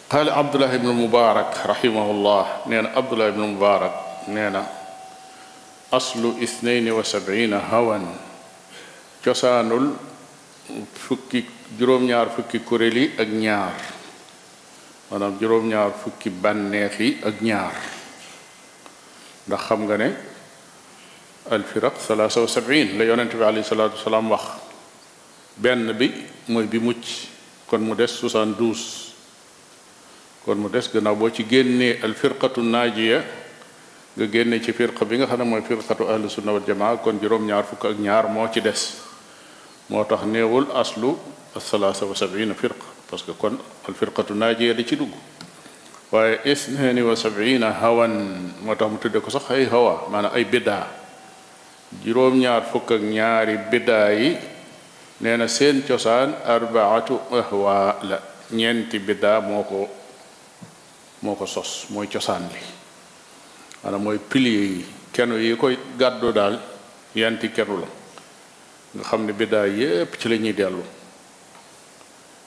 qaala Abdullah ibn Mubarak rahimahullah nee na Abdullah ibn Mubarak nee na aslu 72 hawan cosaanul juróom-ñaar fukki kuréel yi ak ñaar maanaam juróom-ñaar fukki bànneex yi ak ñaar ndax xam nga ne alfiraq 73 la yonent bi alayhi salaatu wasalaam wax benn bi mooy bi mucc kon mu des 72 kon mu des gannaaw boo ci génnee alfirqatu naajiya nga génne ci firqa bi nga xam ne mooy firqatu ahlu sunna wal jamaa kon juróom-ñaar fukk ak ñaar moo ci des moo tax néewul aslu 73 firqa parce que kon alfirqatu naajiya di ci dugg waaye 72 hawan moo tax mu tudde ko sax ay hawa maanaam ay biddaa juróom-ñaar fukk ak ñaari biddaa yi nee na seen cosaan arbaatu ahwa la ñeenti biddaa moo ko sos mooy cosaan li maanaam mooy pilier yi kenu yi koy gàddu daal yanti kenu la nga xam ne biddaa yépp ci la ñuy dellu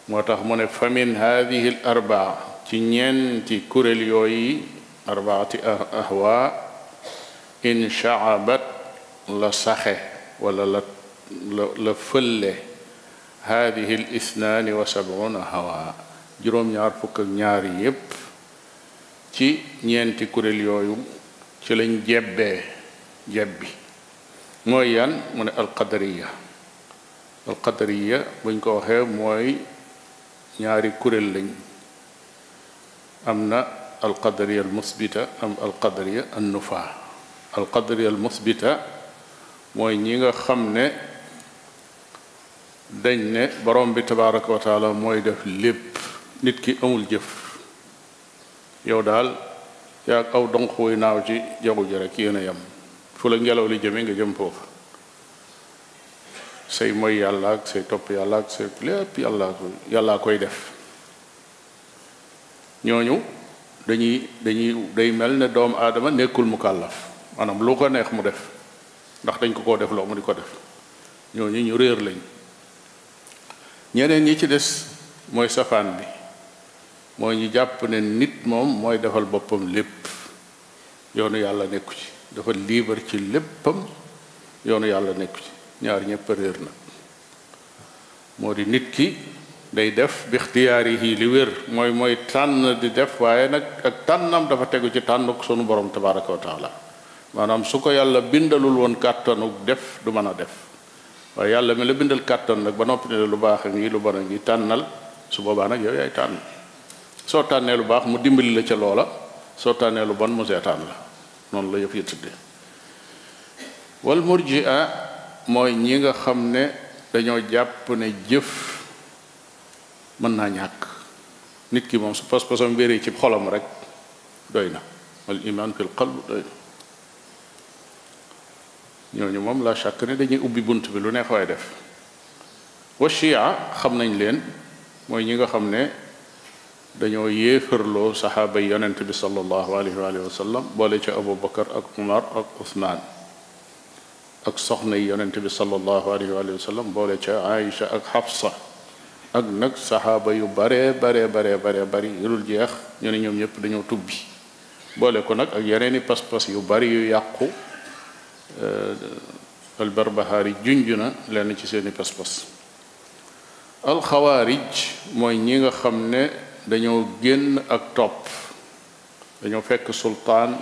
moo tax mu ne fa min hadihi al arbaa ci ñeenti kuréel yooyu arbaati ahwa in shaabat la saxe wala la fëlle hadihi al isnaani wa sab'una hawa juróom-ñaar fukk ak ñaari yépp ci ñeenti kuréel yooyu ci lañ jebbi mooy yan mu ne alqadariya buñ ko waxee mooy ñaari kuréel lañ am na alqadariya almusbita am alqadariya annufa alqadariya almusbita mooy ñi nga xam ne dañ ne borom bi tabaraka wa taala mooy def lépp nit ki amul jëf yow daal yaa aw donq wuy naaw ci jagu ji rek yéen a yem fu la ngelaw li jëme nga jëm foofu say mooy yàlla ak say topp yàlla ak say lépp yàllaa koy def ñooñu day mel ne doomu aadama nekkul mukallaf maanaam lu ko neex mu def ndax dañ ko koo def loo mu di ko def ñooñu ñu réer lañ ñeneen ñi ci des mooy safaan bi mooy ñu jàpp ne nit moom mooy defal boppam lépp yoonu yàlla nekku ci dafa liibar ci léppam yoonu yàlla nekku ci ñaar ñëpp réer na moo di nit ki day def bi ixtiyaarihi li wér mooy tànn di def waaye nag ak tànnam dafa tegu ci tànnuk sunu borom tabaraka wa taala maanaam su ko yàlla bindalul woon kàttanuk def du mën a def waaye yàlla mi la bindal kàttan nag ba noppi ne lu baax a ngi lu bon a ngi tànnal su boobaa nag yow yaay tànn soo tànnee lu baax mu dimbali la ca loola soo tànnee lu bon mu seetaan la noonu la yëf yi tudde wal murji'a mooy ñi nga xam ne dañoo jàpp ne jëf mën naa ñàkk nit ki moom su pas-pasam wéree ci xolam rek doy na al iman fil qalb doy na ñooñu moom la shakk ne dañuy ubbi bunt bi lu neex waay def wa shia xam nañ leen mooy ñi nga xam ne dañoo yéefarloo saxaaba yi yonent bi sallallahu alayhi wa sallam boole ca Abu Bakar ak Umar ak Usmaan ak soxna yi yonent bi sallallahu alayhi wa sallam boole ca Aïcha ak Xafsa ak nag saxaaba yu bari yu dul jeex ñu ne ñoom ñëpp dañoo tubbi boole ko nag ak yeneeni pas-pas yu bari yu yàqu al-Barbahari junj na leen ci seeni pas-pas alxawaarij mooy ñi nga xam ne dañoo génn ak topp dañoo fekk sultaan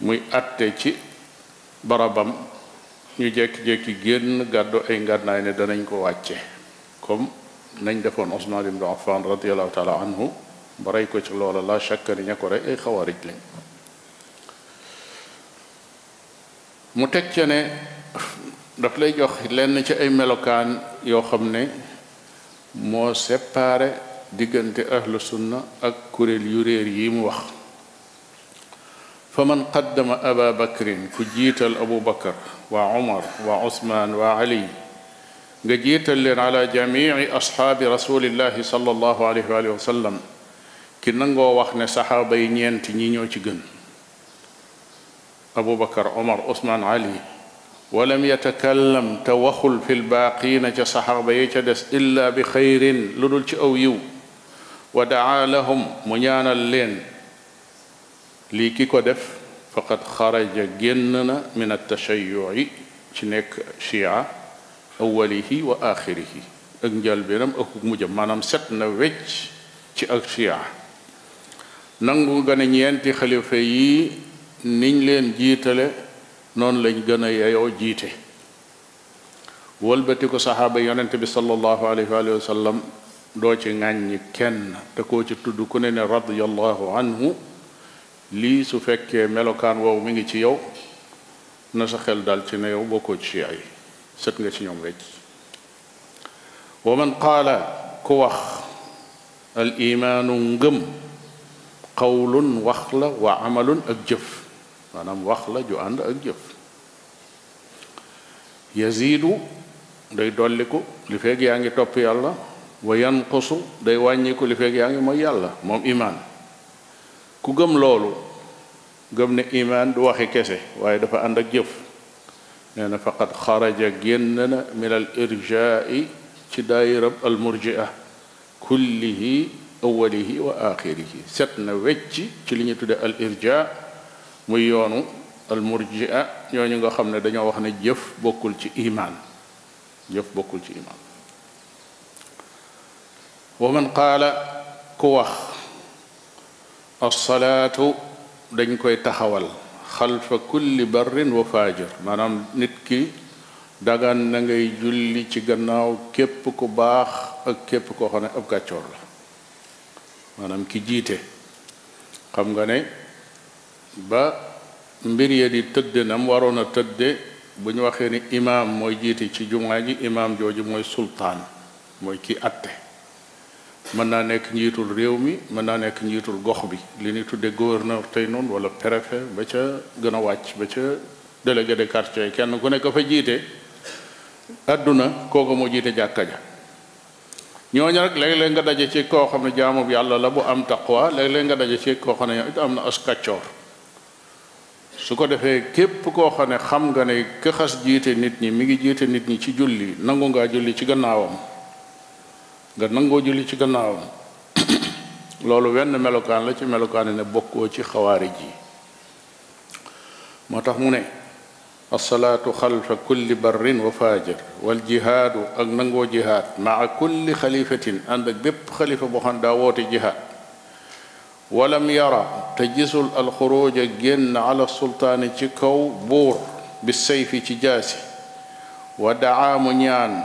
muy atte ci barabam ñu jekki-jekki génn gàddu ay ngànnaay ne danañ ko wàcce comme nañ defoon Usmaan ibn Affan radiallahu taala anhu ba rey ko ci loola la shakka ni ña ko rey ay xawaarij lañ mu teg ca ne daf lay jox lenn ci ay melokaan yoo xam ne moo séparé diggante ahlu sunna ak kuréel yu réer yi mu wax fa man qaddama aba bakrin ku jiital abu bakar wa umar wa usmaan wa ali nga jiital leen ala jamii ashaabi rasulillahi sallallahu alayhi wa sallam ki nangoo wax ne saxaaba yi ñeenti ñi ñoo ci gën abu bakar umar usmaan ali walam yatakallam te waxul fi lbaaqiina ca saxaaba yi ca des illa bi xayrin lu dul ci aw yiw wa daa lahum mu ñaanal leen lii ki ko def faqad xaraja génn na min altashayuci ci nekk chia awalihi wa axirihi ak njëlbéenam ak mujjam maanaam set na wecc ci ak chia nangu nga ne ñeenti xalifa yi niñ leen jiitale noonu lañ gën a yeyoo jiite wëlbati ko saxaaba yonente bi sallallahu alayhi wa sallam doo ci ŋàññi kenn te koo ci tudd ku ne radiyallahu anhu lii su fekkee melokaan woowu mi ngi ci yow na sa xel dal ci ne yow bokkoo ci chia yi set nga ci ñoom wecc wa man qaala ku wax al imaanu ngëm qawlun wax la wa amalun ak jëf maanaam wax la ju ànd ak jëf yaziidu day dolliku li feeg yaa ngi topp yàlla wa yanqusu day wàññiku li feeg yaa ngi mooy yàlla moom imaan ku gëm loolu gëm ne imaan du waxi kese waaye dafa ànd ak jëf nee na faqad xaraja génn na min al irjaai ci daayirab al murjia kullihi awalihi wa axirihi set na wecc ci li ñu tudde al irja muy yoonu al murjia ñooñu nga xam ne dañoo wax ne jëf bokkul ci imaan jëf bokkul ci imaan wa man qaala ku wax alsalaatu dañ koy taxawal xalfa kulli barrin wa faajir maanaam nit ki dagan na ngay julli ci gannaaw képp ku baax ak képp koo xam ne ab gàccoor la maanaam ki jiite xam nga ne ba mbir ya di tëdde nam waroon a tëdde bu ñu waxee ni imaam mooy jiite ci jumaa ji imaam jooju mooy sultaan mooy ki atte mën naa nekk njiitul réew mi mën naa nekk njiitul gox bi li ñuy tudde gouverneur tey noonu wala préfet ba ca gën a wàcc ba ca délégué de quartier kenn ku nekk fa jiite adduna kooku moo jiite jàkka ja ñooñu rek léeg-léeg nga daje ci koo xam ne jaamub yàlla la bu am taqwa léeg-léeg nga daje ci koo xam ne it am na as kàccoor su ko defee képp koo xam ne xam nga ne ka xas jiite nit ñi mi ngi jiite nit ñi ci julli nangu ngaa julli ci gannaawam nga nangoo julli ci gannaawam loolu wenn melokaan la ci melokaan ne bokkoo ci xawaarij yi moo tax mu ne alsalaatu xalfa kulli barrin wa fajir wal jihaadu ak nangoo jihaad maa kulli xalifatin ànd ak bépp xalifa boo xam daa woote jihaad walam yara te gisul alxuruuja génn ala sultaani ci kaw buur bi sayfi ci jaasi wa daamu ñaan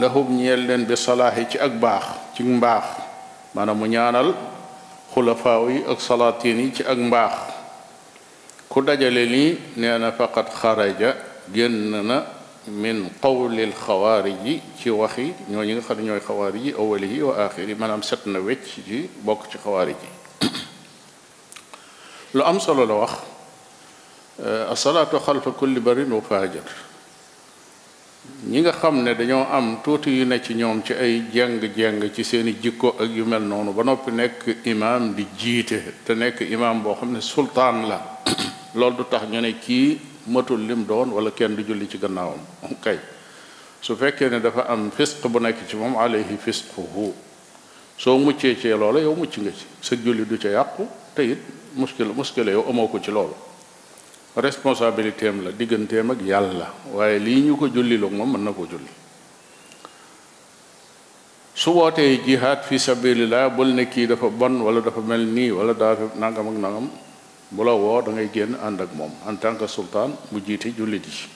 lahum ñeel leen bi salaahi ci ak baax ci mbaax maanaam mu ñaanal xulafaaw yi ak salaatiin yi ci ak mbaax ku dajale lii nee na faqad xaraja génn na min qawlil xawaariji ci waxi ñooñu nga xam ne ñooy xawaariji awalihi wa axiri maanaam set na wecc ci bokk ci xawaariji lu am solo la wax asalaatu xalfa kulli barin wa fajir ñi nga xam ne dañoo am tuuti yu ne ci ñoom ci ay jeng-jeng ci seeni jikko ak yu mel noonu ba noppi nekk imaam di jiite te nekk imaam boo xam ne sultaan la loolu du tax ñu ne kii matul lim doon wala kenn du julli ci gannaawam kay su fekkee ne dafa am fisq bu nekk ci moom alayhi fisquhu soo muccee ci loola yow mucc nga ci sa julli du ca yàqu te it muskila yow amoo ko ci loolu responsabilité am la digganteem ak yàlla waaye lii ñu ko julliloog moom mën na ko julli su wootee jihaad fi sabilillah bul ne kii dafa bon wala dafa mel nii wala dafa nangam ak nangam bu la woo da ngay génn ànd ak moom en tant que sultaan mu jiite jullit yi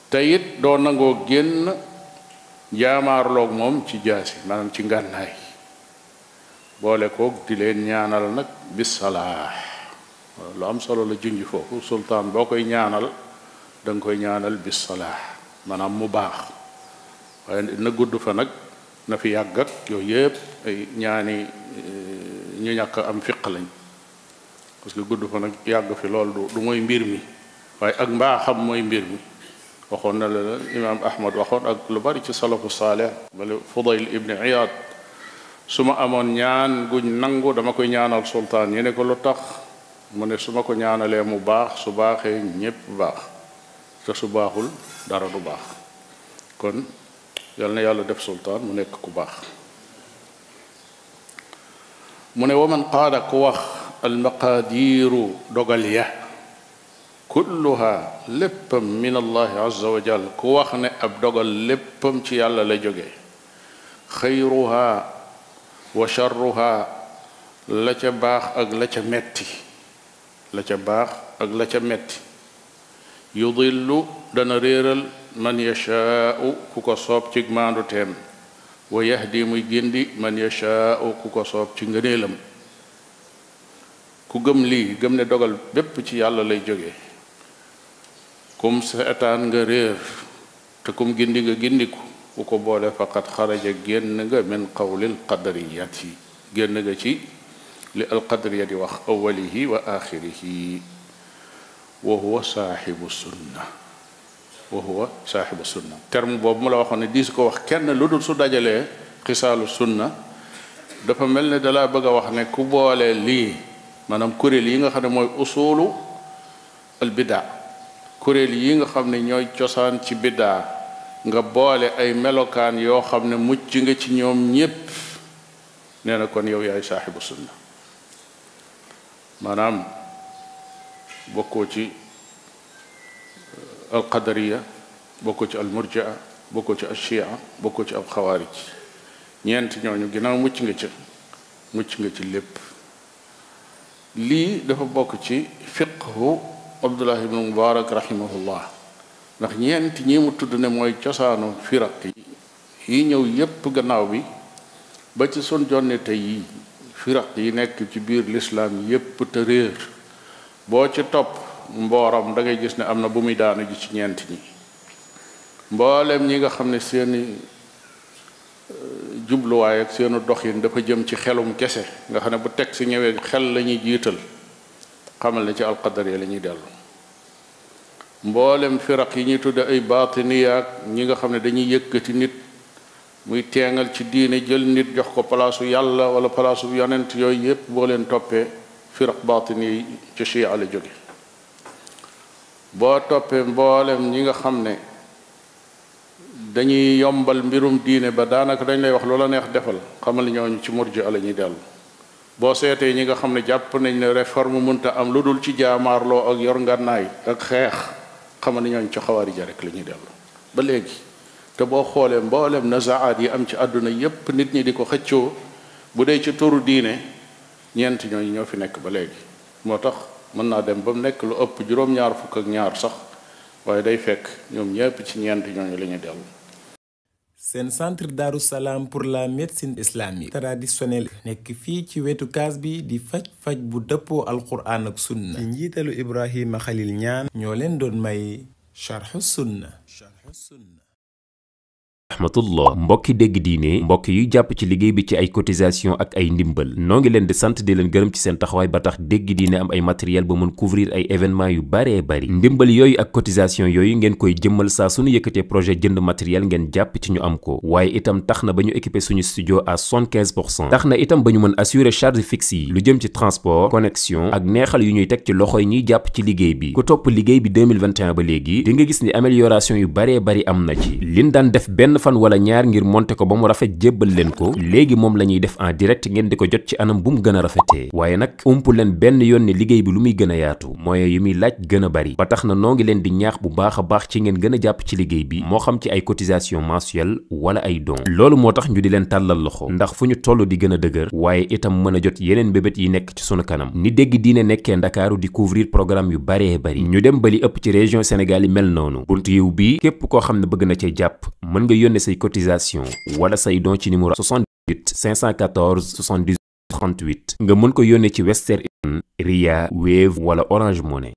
te it doo nangoo génn jaamaarloog moom ci jaasi maanaam ci ngànnaay boole koog di leen ñaanal nag bisalaax lu am solo la junj foofu sultaan boo koy ñaanal da nga koy ñaanal bisalaax maanaam mu baax waaye na gudd fa nag na fi yàgg ak yooyu yëpp ay ñaani ñu ñàkk am fiq lañ parce que gudd fa nag yàgg fi loolu du mooy mbir mi waaye ak mbaaxam mooy mbir mi waxoon na la imaam Ahmad waxoon ak lu bari ci salafu saaleh wala Fudayl ibn Iyad su ma amoon ñaan guñ nangu dama koy ñaanal sultaan ñu ne ko lu tax mu ne su ma ko ñaanalee mu baax su baaxee ñépp baax te su baaxul dara du baax kon yal na yàlla def sultaan mu nekk ku baax mu ne wa man qaala ku wax almaqaadiiru dogal ya kulluha léppam min allahi azza wa jal ku wax ne ab dogal léppam ci yàlla la jóge xayruha wa charruha la ca baax ak la ca metti la ca baax ak la ca metti yudillu dana réeral man yashaau ku ko soob ci maandu teem wa yahdi muy gindi man yashaau ku ko soob ci ngëneelam ku gëm lii gëm ne dogal bépp ci yàlla lay jóge kum seetaan nga réer te kum gindi nga gindiku ku ko boole faqat xaraja génn nga min qawlil qadariyati génn nga ci li alqadariyati wax awalihi wa axirihi wa huwa saaxibu sunna wa huwa saaxibu sunna terme boobu mu la waxoon ne diis ko wax kenn lu dul su dajalee xisaalu sunna dafa mel ne dalaa bëgg a wax ne ku boole lii maanaam kuréel yi nga xam ne mooy usulu al bidaa kuréel yi nga xam ne ñooy cosaan ci bidaa nga boole ay melokaan yoo xam ne mucc nga ci ñoom ñépp nee na kon yow yaay saaxibu sunna maanaam bokkoo ci alqadariya bokkoo ci almurjia bokkoo ci alshia bokkoo ci alxawaarij ñeent ñooñu ginnaaw mucc nga ci lépp lii dafa bokk ci fiqhu abdullah ibnu mubarak rahimahullah ndax ñeent ñi mu tudd ne mooy cosaanu firaq yi ñëw yépp gannaaw bi ba ci sun jonne tey yi firaq yi nekk ci biir lislaam yépp te réer boo ci topp mbooram da ngay gis ne am na bu muy daanu ji ci ñeent ñi mboolem ñi nga xam ne seeni jubluwaay ak seenu doxin dafa jëm ci xelum kese nga xam ne bu teg si ñëwee xel la ñuy jiital xamal ne ci alqadariya la ñuy dellu mboolem firaq yi ñuy tudde ay baatiniyaak ñi nga xam ne dañuy yëkkati nit muy teengal ci diine jël nit jox ko palaasu yàlla wala palaasu yonent yooyu yépp boo leen toppee firaq baatini yi ci chia la jóge boo toppee mboolem ñi nga xam ne dañuy yombal mbirum diine ba daanaka dañ lay wax loola neex defal xamal ñooñu ci murji la ñuy dellu boo seetee ñi nga xam ne jàpp nañ ne réforme munta am lu dul ci jaamaarloo ak yor ngànnaay ak xeex xamal ñooñu ci xawaari ja rek la ñuy dellu ba léegi te boo xoolee mboolem nazaat yi am ci àdduna yépp nit ñi di ko xëccoo bu dee ci turu diine ñeent ñooñu ñoo fi nekk ba léegi moo tax mën naa dem ba mu nekk lu ëpp juróom-ñaar fukk ak ñaar sax waaye day fekk ñoom ñépp ci ñeent ñooñu la ñuy dellu. seen centre Darou Salam pour la médecine islamique traditionnelle nekk fii ci wetu kaas bi di faj bu dëppoo alquran ak sunna ci njiitalu Ibrahima Khalil Ñaan ñoo leen doon may Sharh Sunna. rahmatullah mbokki dégg diine mbokk yu jàpp ci liggéey bi ci ay cotisation ak ay ndimbal noo ngi leen di sant di leen gërëm ci seen taxawaay ba tax dégg diine am ay matériel ba mën couvrir ay événement yu baree bari ndimbal yooyu ak cotisation yooyu ngeen koy jëmmal saa suñu yëkkatee projet jënd matériel ngeen jàpp ci ñu am ko waaye itam tax na ba ñu équipé suñu studio à 75%. tax na itam ba ñu mën assurer charge fixe yi lu jëm ci transport connexion ak neexal yu ñuy teg ci loxoy ñiy jàpp ci liggéey bi ku topp liggéey bi 2021 ba léegi di nga gis ni amélioration yu baree bari am na ci liñ daan def benn fan wala ñaar ngir monter ko ba mu rafet jébbal leen ko léegi moom la ñuy def en direct ngeen di ko jot ci anam bu mu gën a rafetee waaye nag ump leen benn yoon ne liggéey bi lu muy gën a yaatu moyen yu muy laaj gën a bari ba tax na noo ngi leen di ñaax bu baax a baax ci ngeen gën a jàpp ci liggéey bi moo xam ci ay cotisation mensuelle wala ay don loolu moo tax ñu di leen tàllal loxo ndax fu ñu toll di gën a dëgër waaye itam mën a jot yeneen mbébét yi nekk ci sunu kanam ni dégg diine nekkee Ndakaaru di couvrir programme yu baree bari ñu dem ba li ëpp ci région Sénégal yi mel noonu buntu yiw bi képp koo xam ne bëgg na cee jàpp mën nga yónnee say cotisation wala say don ci numéro 78 514 78 38 nga mën ko yónnee ci Western Union Ria Wave wala Orange Money